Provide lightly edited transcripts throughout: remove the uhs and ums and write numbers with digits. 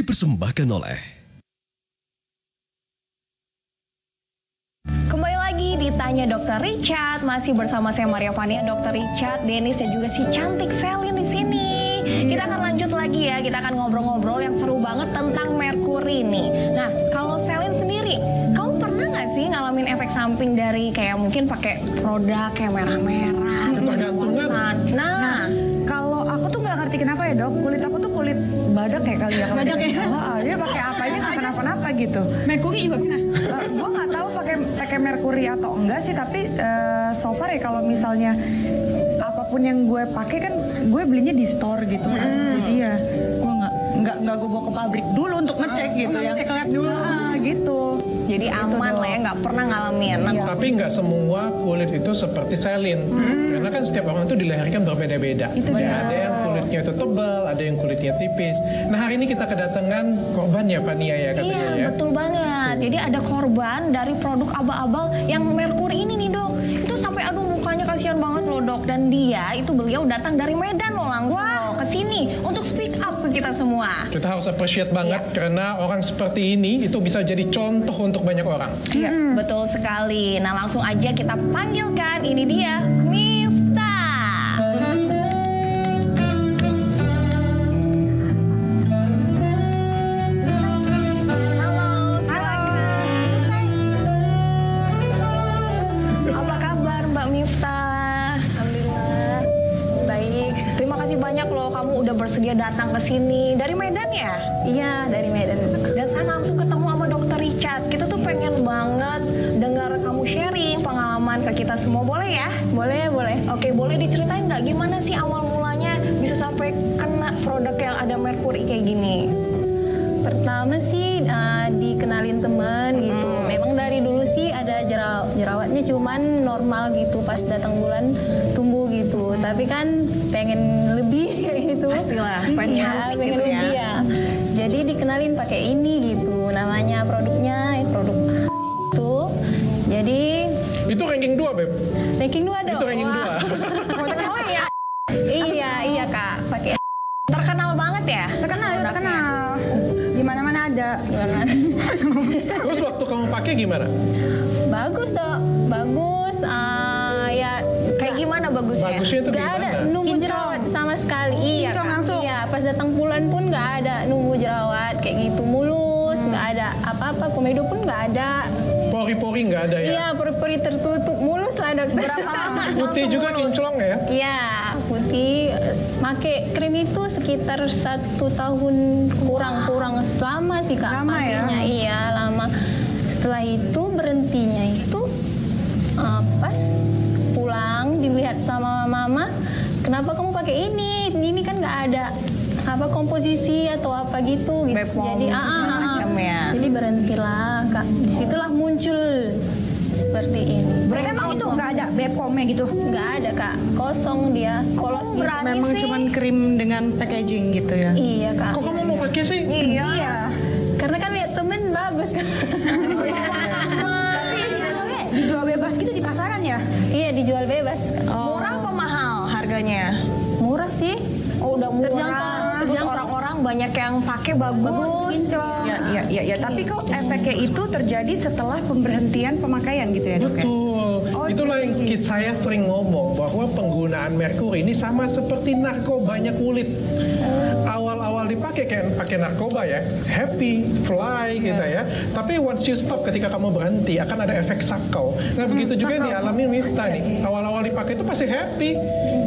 dipersembahkan oleh Kembali lagi di Tanya Dr. Richard, masih bersama saya Maria Fania, Dr. Richard, Dennis dan juga si cantik Selin di sini. Kita akan lanjut lagi ya, kita akan ngobrol-ngobrol yang seru banget tentang merkuri nih. Nah, kalau Selin sendiri, kamu pernah nggak sih ngalamin efek samping dari kayak mungkin pakai produk kayak merah-merah? Ketergantungan. Nah, Kalau aku tuh nggak ngerti kenapa ya dok, kulit aku tuh kulit badak ya kali ya. Badak ya? Dia pakai apa aja nggak kenapa-napa gitu. Merkuri juga pernah. Gue nggak tahu pakai merkuri atau enggak sih, tapi so far ya kalau misalnya apapun yang gue pakai kan gue belinya di store gitu kan. Jadi ya gue nggak gue bawa ke pabrik dulu untuk ngecek gitu ya. Cek lab dulu. Gitu. jadi aman lah ya, nggak pernah ngalamin. Nah, Tapi nggak semua kulit itu seperti Selin. Karena kan setiap orang itu dilahirkan berbeda-beda. Ya, ada yang kulitnya itu tebal, ada yang kulitnya tipis. Nah, hari ini kita kedatangan korban ya, Fania ya katanya Iya, ya. betul banget. Jadi ada korban dari produk abal-abal yang merkuri ini nih dok. Itu sampai aduh mukanya kasihan banget loh dok. Dan dia itu beliau datang dari Medan loh langsung loh ke sini untuk speak up ke kita semua. Kita harus appreciate banget karena orang seperti ini itu bisa jadi contoh untuk banyak orang. Betul sekali. Nah langsung aja kita panggilkan. Ini dia Miftah. Halo, silakan. Apa kabar Mbak Miftah? Alhamdulillah, baik. Terima kasih banyak loh kamu udah bersedia datang ke sini. Dari Medan ya? Iya, dari Medan. Dan saya langsung ketemu sama Dr. Richard. Kita tuh pengen banget dengar kamu sharing pengalaman ke kita semua. Boleh ya? Boleh, boleh. Oke, boleh diceritain nggak gimana sih awal mulanya bisa sampai kena produk yang ada merkuri kayak gini? Pertama sih dikenalin temen gitu. Memang dari dulu sih ada jerawatnya cuman normal gitu. Pas datang bulan tumbuh gitu. Tapi kan pengen lebih kayak gitu. Pastilah, pengen Ya, cantik pengen gitu ya. lebih ya. Jadi dikenalin pakai ini gitu. Namanya produknya produk itu. Jadi Itu ranking 2, Beb. ranking 2 dong. Itu ranking 2. Oh ya, Iya Kak, pakai terkenal banget ya? Terkenal, produknya? terkenal. Di mana-mana ada. Terus waktu kamu pakai gimana? Bagus dok, bagus. Ya Kayak gimana bagusnya? Bagusnya itu nggak ada gimana? nunggu jerawat sama sekali. Iya Kinclong Kak. langsung. Iya, pas datang bulan pun nggak ada nunggu jerawat kayak gitu, mulus, nggak ada apa-apa. Komedo pun nggak ada. Pori-pori nggak ada ya? Iya, peri-peri tertutup, mulus lah dokter. Berapa lama? Putih Langsung juga mulus? kinclong ya? Iya, putih. Make krim itu sekitar 1 tahun kurang selama sih Kak. Lama ya? Makainya. Iya, lama. Setelah itu berhentinya itu pas pulang dilihat sama mama, kenapa kamu pakai ini? Ini kan nggak ada apa komposisi atau apa gitu. Bepom, Jadi macam ya. Jadi berhentilah Kak. Disitulah muncul seperti ini. Berarti emang itu nggak ada Bepomnya gitu. Nggak ada Kak, kosong dia, polos gitu. berani Memang sih? cuman krim dengan packaging gitu ya. Iya Kak. Kok kamu mau pakai sih? Iya. Karena kan lihat temen bagus kan. Dijual bebas gitu di pasaran ya? Iya dijual bebas. Murah apa mahal harganya? Murah sih. Oh udah murah. Terjangkau, Terus terjangkau. orang-orang banyak yang pakai bagus. Iya. Tapi kok efeknya itu terjadi setelah pemberhentian pemakaian gitu ya dok ya? Betul. Itulah yang saya sering ngomong bahwa penggunaan merkuri ini sama seperti narkobanya kulit. Awal-awal dipakai kayak pakai narkoba ya, happy, fly gitu ya. Tapi once you stop, ketika kamu berhenti akan ada efek sakau. Nah begitu juga yang dialami Miftah nih. Awal-awal dipakai itu pasti happy,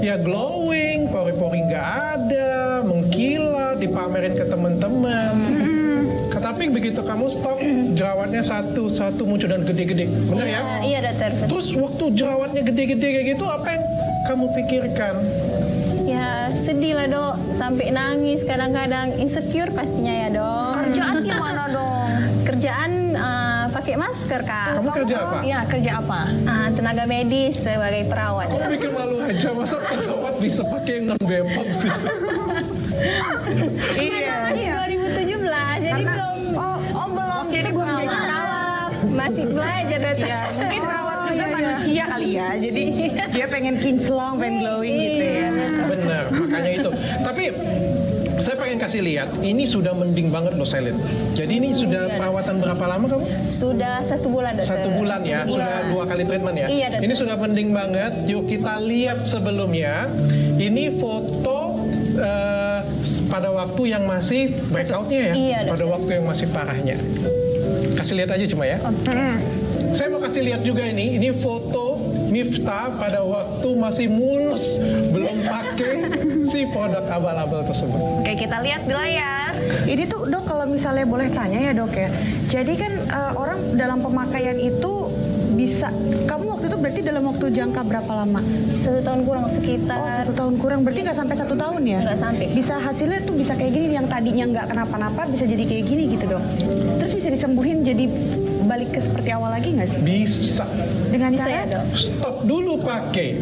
ya glowing, pori-pori nggak ada, mengkilat, dipamerin ke teman-teman. Tapi begitu kamu stop, jerawatnya satu muncul dan gede-gede, benar ya? Iya dokter. Terus waktu jerawatnya gede-gede kayak gitu, apa yang kamu pikirkan? Ya sedih lah dok, sampai nangis kadang-kadang, insecure pastinya ya dok. Kerjaan gimana dong? Kerjaan pakai masker Kak. Kamu kerja apa? Iya, kerja apa? Tenaga medis sebagai perawat. Kamu bikin malu aja, masa perawat bisa pakai yang non Bepom sih? Iya. Masih 2017, jadi belum. Oh belum, jadi belum jadi perawat. Masih belajar dokter. Iya, mungkin perawat juga manusia kali ya. Jadi dia pengen kinclong, pengen glowing gitu ya. Benar, makanya itu. Tapi Saya pengen kasih lihat, ini sudah mending banget loh Selin. Jadi ini sudah perawatan berapa lama kamu? Sudah 1 bulan, dokter. 1 bulan ya, sudah 2 kali treatment ya. Iya, dokter. Ini sudah mending banget. Yuk kita lihat sebelumnya. Ini foto pada waktu yang masih breakout-nya ya, Iya, dokter. pada waktu yang masih parahnya. Kasih lihat aja cuma ya. Saya mau kasih lihat juga ini foto Miftah pada waktu masih mulus, belum pakai si produk abal-abal tersebut. Oke, kita lihat di layar. Ini tuh dok, kalau misalnya boleh tanya ya dok ya. Jadi kan orang dalam pemakaian itu bisa, kamu waktu itu berarti dalam waktu jangka berapa lama? 1 tahun kurang, sekitar 1 tahun kurang, berarti nggak sampai 1 tahun ya? Nggak sampai. Bisa hasilnya tuh bisa kayak gini, yang tadinya nggak kenapa-napa bisa jadi kayak gini gitu dok. Terus bisa disembuhin jadi balik ke seperti awal lagi nggak sih? Bisa. Dengan bisa cara ya, dok. Stop dulu pakai.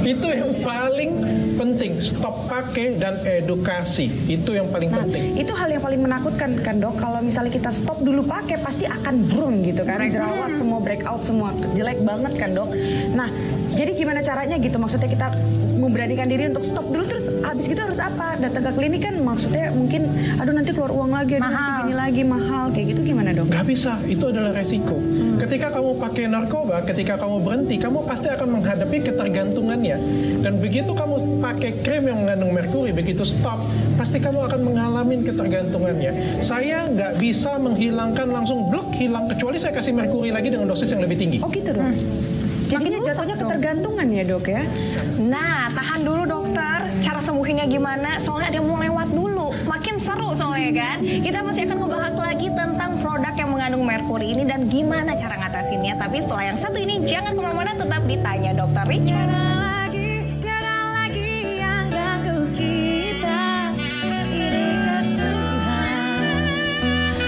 Itu yang paling penting. Stop pakai dan edukasi. Itu yang paling Nah, penting. itu hal yang paling menakutkan kan dok, kalau misalnya kita stop dulu pakai pasti akan brum gitu kan, jerawat semua, breakout semua, jelek banget kan dok. Nah, jadi gimana caranya gitu, maksudnya kita memberanikan diri untuk stop dulu, terus habis gitu harus apa? Datang ke klinik kan maksudnya mungkin, aduh nanti keluar uang lagi, aduh nanti gini lagi, mahal, kayak gitu gimana dok? Gak bisa, itu adalah resiko. Ketika kamu pakai narkoba, ketika kamu berhenti, kamu pasti akan menghadapi ketergantungannya. Dan begitu kamu pakai krim yang mengandung merkuri, begitu stop, pasti kamu akan mengalami ketergantungannya. Saya nggak bisa menghilangkan langsung blok hilang, kecuali saya kasih merkuri lagi dengan dosis yang lebih tinggi. Oh gitu dok? Jadinya jatuhnya ketergantungan ya dok ya? Nah, tahan dulu dokter. Cara sembuhinnya gimana? Soalnya ada yang mau lewat dulu. Makin seru soalnya kan. Kita masih akan ngebahas lagi tentang produk yang mengandung merkuri ini dan gimana cara ngatasinnya. Tapi setelah yang satu ini, jangan kemana-mana, tetap ditanya Dokter Richard. Tiada lagi yang ganggu kita. Ini kesulitan.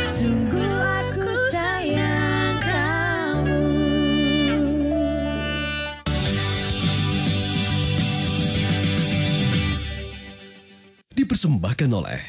Sungguh aku sayang kamu. Dipersembahkan oleh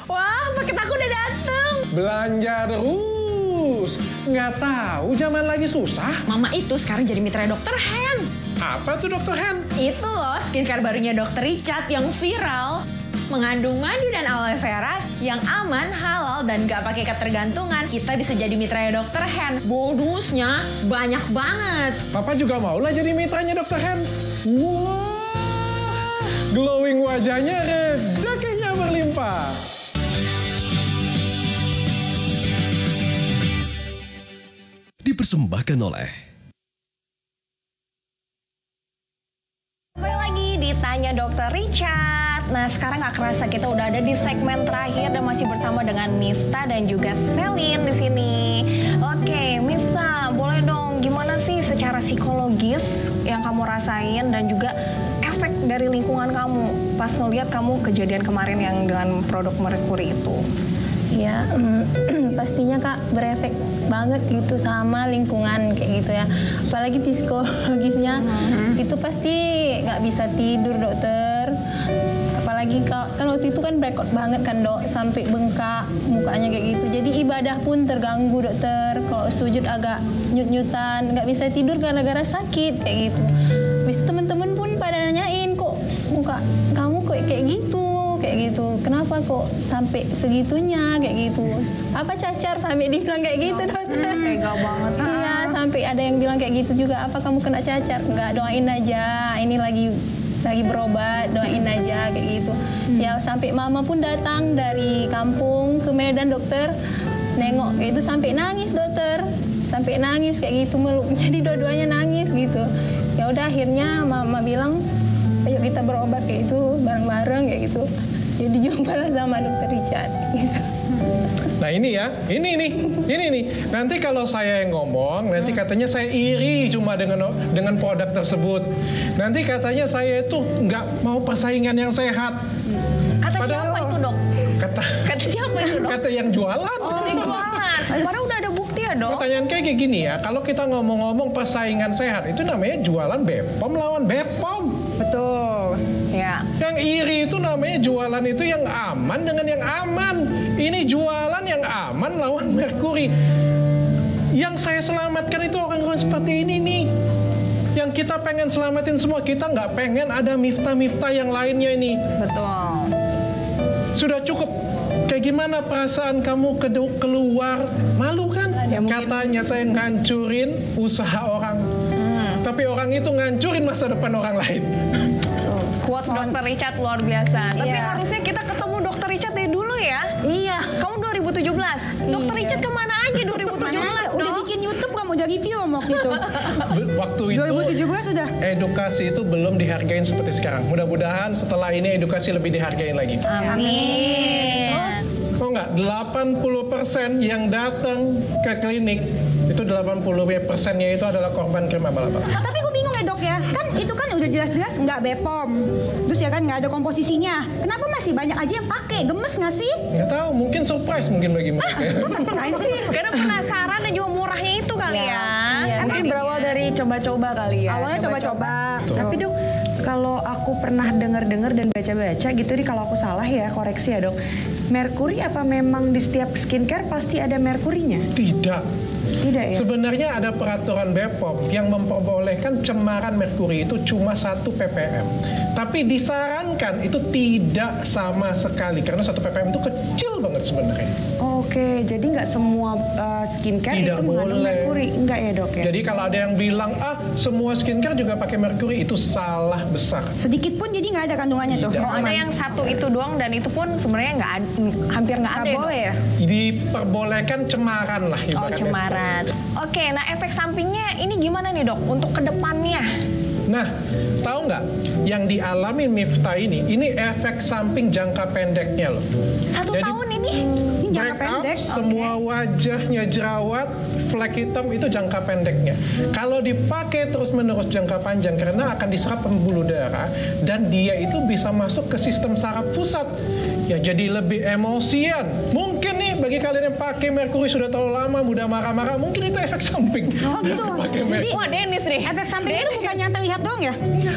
Wah, paket aku udah dateng. Belanja terus. Nggak tahu zaman lagi susah. Mama itu sekarang jadi mitra Dr. Hen. Apa tuh Dokter Hen? Itu loh skincare barunya Dr. Richard yang viral. Mengandung madu dan aloe vera yang aman, halal, dan gak pakai ketergantungan. Kita bisa jadi mitra Dr. Hen. Bonusnya banyak banget. Papa juga maulah jadi mitranya Dokter Hen. Wah, glowing wajahnya, rezekinya berlimpah. dipersembahkan oleh Kembali lagi ditanya Dokter Richard. Nah, sekarang gak kerasa kita udah ada di segmen terakhir dan masih bersama dengan Miftah dan juga Selin di sini. Oke, Miftah, boleh dong gimana sih secara psikologis yang kamu rasain dan juga efek dari lingkungan kamu pas ngeliat kamu kejadian kemarin yang dengan produk merkuri itu? Ya, pastinya Kak berefek banget gitu sama lingkungan kayak gitu ya. Apalagi psikologisnya itu pasti nggak bisa tidur dokter. Apalagi kan waktu itu kan breakout banget kan dok, sampai bengkak mukanya kayak gitu. Jadi ibadah pun terganggu dokter. Kalau sujud agak nyut-nyutan, nggak bisa tidur gara-gara sakit kayak gitu. Bis temen-temen pun pada nanyain kok muka kamu kok kayak gitu. Kayak gitu, kenapa kok sampai segitunya kayak gitu? Apa cacar sampai dibilang kayak gitu dokter? Tega banget. Iya, sampai ada yang bilang kayak gitu juga. Apa kamu kena cacar? Enggak, doain aja. Ini lagi berobat, doain aja kayak gitu. Ya sampai mama pun datang dari kampung ke Medan dokter, nengok kayak itu sampai nangis dokter, sampai nangis kayak gitu meluk. Jadi dua-duanya nangis gitu. Ya udah akhirnya mama bilang, ayo kita berobat kayak itu bareng-bareng kayak gitu. Jadi jumpalah sama Dokter Richard gitu. Nah ini ya, ini nih. Nanti kalau saya yang ngomong, nanti katanya saya iri cuma dengan produk tersebut. Nanti katanya saya itu nggak mau persaingan yang sehat. Kata Padahal- siapa itu dok? Kata Siapa itu dok? kata yang jualan. Kata yang jualan. Padahal udah ada bukti ya dok. Pertanyaan kayak gini ya, kalau kita ngomong-ngomong persaingan sehat, itu namanya jualan Bepom lawan Bepom. Betul. Ya. Yang iri itu namanya jualan itu yang aman dengan yang aman. Ini jualan yang aman lawan merkuri. Yang saya selamatkan itu orang-orang seperti ini nih. Yang kita pengen selamatin semua, kita nggak pengen ada Miftah yang lainnya ini. Betul. Sudah cukup. Kayak gimana perasaan kamu keluar? Malu kan? Katanya saya ngancurin usaha orang. Tapi orang itu ngancurin masa depan orang lain. Quotes Dr. Richard luar biasa. Tapi harusnya kita ketemu Dr. Richard dari dulu ya. Iya. Kamu 2017. Dr. Richard kemana aja 2017? Udah bikin YouTube kamu, udah review waktu itu. Waktu itu 2017 sudah. edukasi itu belum dihargain seperti sekarang. Mudah-mudahan setelah ini edukasi lebih dihargain lagi. Amin. Oh enggak, 80% yang datang ke klinik itu 80%-nya itu adalah korban krim abal-abal. Tapi gue bingung ya dok ya, kan itu kan udah jelas-jelas nggak BPOM, terus ya kan nggak ada komposisinya. Kenapa masih banyak aja yang pakai? Gemes nggak sih? Nggak tahu, mungkin surprise mungkin bagi mereka. Kok surprise sih? Karena penasaran dan juga murahnya itu kali ya. Iya. Mungkin berawal dari coba-coba kali ya. Awalnya coba-coba. Tapi dok, kalau aku pernah dengar-dengar dan baca-baca gitu nih, kalau aku salah ya koreksi ya dok. Merkuri apa memang di setiap skincare pasti ada merkurinya? Tidak. Tidak ya? Sebenarnya ada peraturan BPOM yang memperbolehkan cemaran merkuri itu cuma 1 ppm. Tapi disarankan itu tidak sama sekali karena 1 ppm itu kecil banget sebenarnya. Oke, jadi nggak semua skincare Tidak itu mengandung boleh. merkuri, enggak ya dok ya? Jadi kalau ada yang bilang semua skincare juga pakai merkuri, itu salah besar. Sedikit pun jadi nggak ada kandungannya tuh? Tidak. Oh, ada yang satu itu doang dan itu pun sebenarnya nggak hampir nggak ada. boleh ya? Diperbolehkan cemaran lah Oh, ibaratnya. cemaran. Oke, nah efek sampingnya ini gimana nih dok untuk kedepannya? Nah, tahu nggak yang dialami Miftah ini efek samping jangka pendeknya loh. 1 Jadi, tahun ini? Ini jangka breakout, pendek. semua wajahnya jerawat, flek hitam itu jangka pendeknya. Kalau dipakai terus-menerus jangka panjang karena akan diserap pembuluh darah dan dia itu bisa masuk ke sistem saraf pusat. Ya jadi lebih emosian. Mungkin nih bagi kalian yang pakai merkuri sudah terlalu lama, mudah marah-marah, mungkin itu efek samping. Oh gitu. Pakai Jadi merkuri. Wah, Dennis nih. efek samping itu bukan yang terlihat doang ya?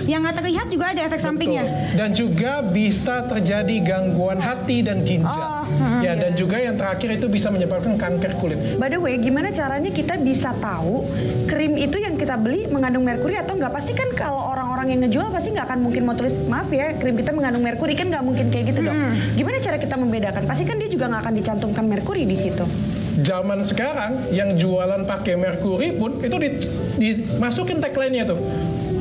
Yang nggak terlihat juga ada efek sampingnya. Betul. Dan juga bisa terjadi gangguan hati dan ginjal. Ya dan juga yang terakhir itu bisa menyebabkan kanker kulit. By the way, gimana caranya kita bisa tahu krim itu yang kita beli mengandung merkuri atau nggak? Pasti kan kalau orang-orang yang ngejual pasti nggak akan mungkin mau tulis, maaf ya, krim kita mengandung merkuri, kan nggak mungkin kayak gitu dok. Gimana cara kita membedakan? Pasti kan dia juga nggak akan dicantumkan merkuri di situ. Zaman sekarang yang jualan pakai merkuri pun itu dimasukin tagline-nya tuh.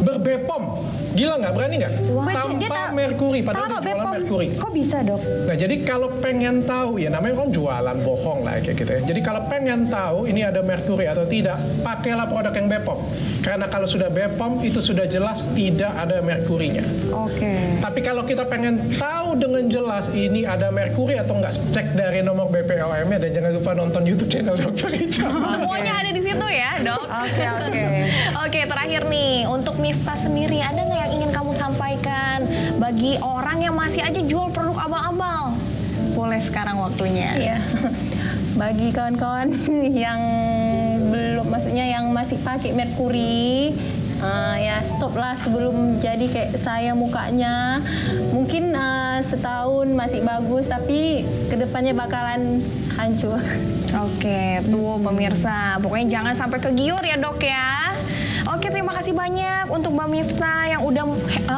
Berbepom. Gila nggak? Berani nggak? Tanpa merkuri, padahal dia jualan merkuri. Kok bisa dok? Nah jadi kalau pengen tahu, ya namanya kan jualan bohong lah kayak gitu ya. Jadi kalau pengen tahu ini ada merkuri atau tidak, pakailah produk yang Bepom. Karena kalau sudah Bepom itu sudah jelas tidak ada merkurinya. Oke. Tapi kalau kita pengen tahu dengan jelas ini ada merkuri atau enggak, cek dari nomor BPOM-nya dan jangan lupa nonton YouTube channel Dr. Richard. Semuanya ada di situ ya, dok. Oke. Oke, terakhir nih, untuk Miftah sendiri, ada nggak yang ingin kamu sampaikan bagi orang yang masih aja jual produk abal-abal? Boleh sekarang waktunya. Iya. Bagi kawan-kawan yang belum, maksudnya yang masih pakai merkuri, ya stop lah sebelum jadi kayak saya mukanya. Mungkin setahun masih bagus, tapi kedepannya bakalan hancur. Oke, tuh pemirsa, pokoknya jangan sampai kegiur ya dok ya. Oke, terima kasih banyak untuk Mbak Miftah yang udah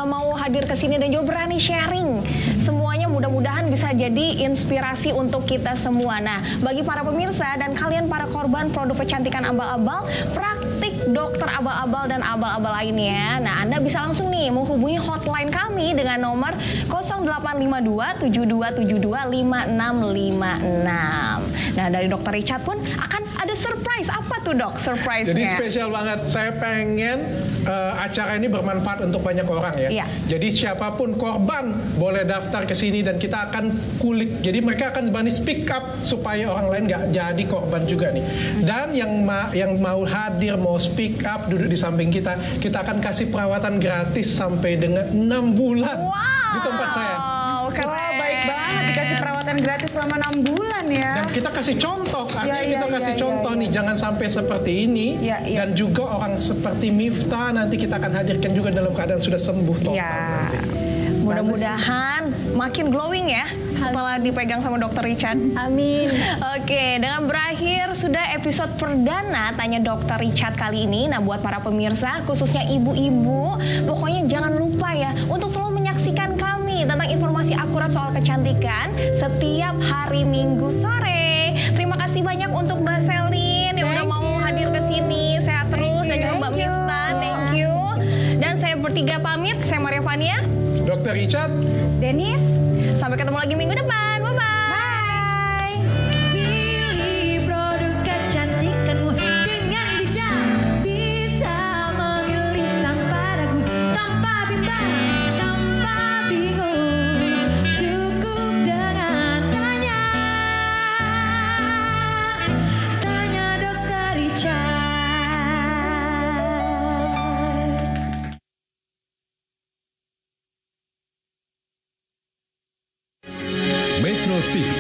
mau hadir ke sini dan juga berani sharing. Semuanya mudah-mudahan bisa jadi inspirasi untuk kita semua. Nah, bagi para pemirsa dan kalian para korban produk kecantikan abal-abal, praktik dokter abal-abal dan abal-abal lainnya. Nah, Anda bisa langsung nih menghubungi hotline kami dengan nomor 0852 7272 5656. Nah, dari Dr. Richard pun akan ada surprise. Apa tuh dok surprise-nya? Jadi spesial banget. Saya pengen acara ini bermanfaat untuk banyak orang ya. Iya. Jadi siapapun korban boleh daftar ke sini dan kita akan kulik. Jadi mereka akan berani speak up supaya orang lain nggak jadi korban juga nih. Dan yang mau hadir, mau speak up, duduk di samping kita akan kasih perawatan gratis sampai dengan 6 bulan di tempat saya. Keren. Wah, baik banget dikasih perawatan gratis selama 6 bulan ya. Dan kita kasih contoh, artinya Iya, kita iya, kasih iya, contoh iya, nih, iya. jangan sampai seperti ini. Iya, iya. Dan juga orang seperti Miftah nanti kita akan hadirkan juga dalam keadaan sudah sembuh total. Iya. nanti. Mudah-mudahan makin glowing ya setelah dipegang sama Dokter Richard. Amin. Oke, dengan berakhir sudah episode perdana Tanya Dokter Richard kali ini. Nah, buat para pemirsa, khususnya ibu-ibu, pokoknya jangan lupa ya untuk selalu menyaksikan kami tentang informasi akurat soal kecantikan setiap hari Minggu sore. Terima kasih banyak untuk Mbak Selin yang udah mau hadir ke sini. Sehat terus dan juga Mbak Miftah. Thank you. Dan saya bertiga pamit. Saya Maria Vania. Dokter Richard. Denis. Sampai ketemu lagi minggu depan. Bye-bye. Pilih produk kecantikanmu dengan bijak, bisa memilih tanpa ragu, tanpa bimbang, tanpa bingung. Cukup dengan tanya Dokter Richard. Metro TV.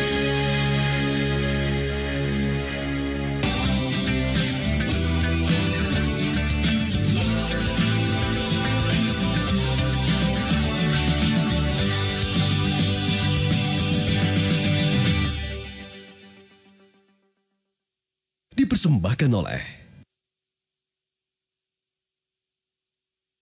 Dipersembahkan oleh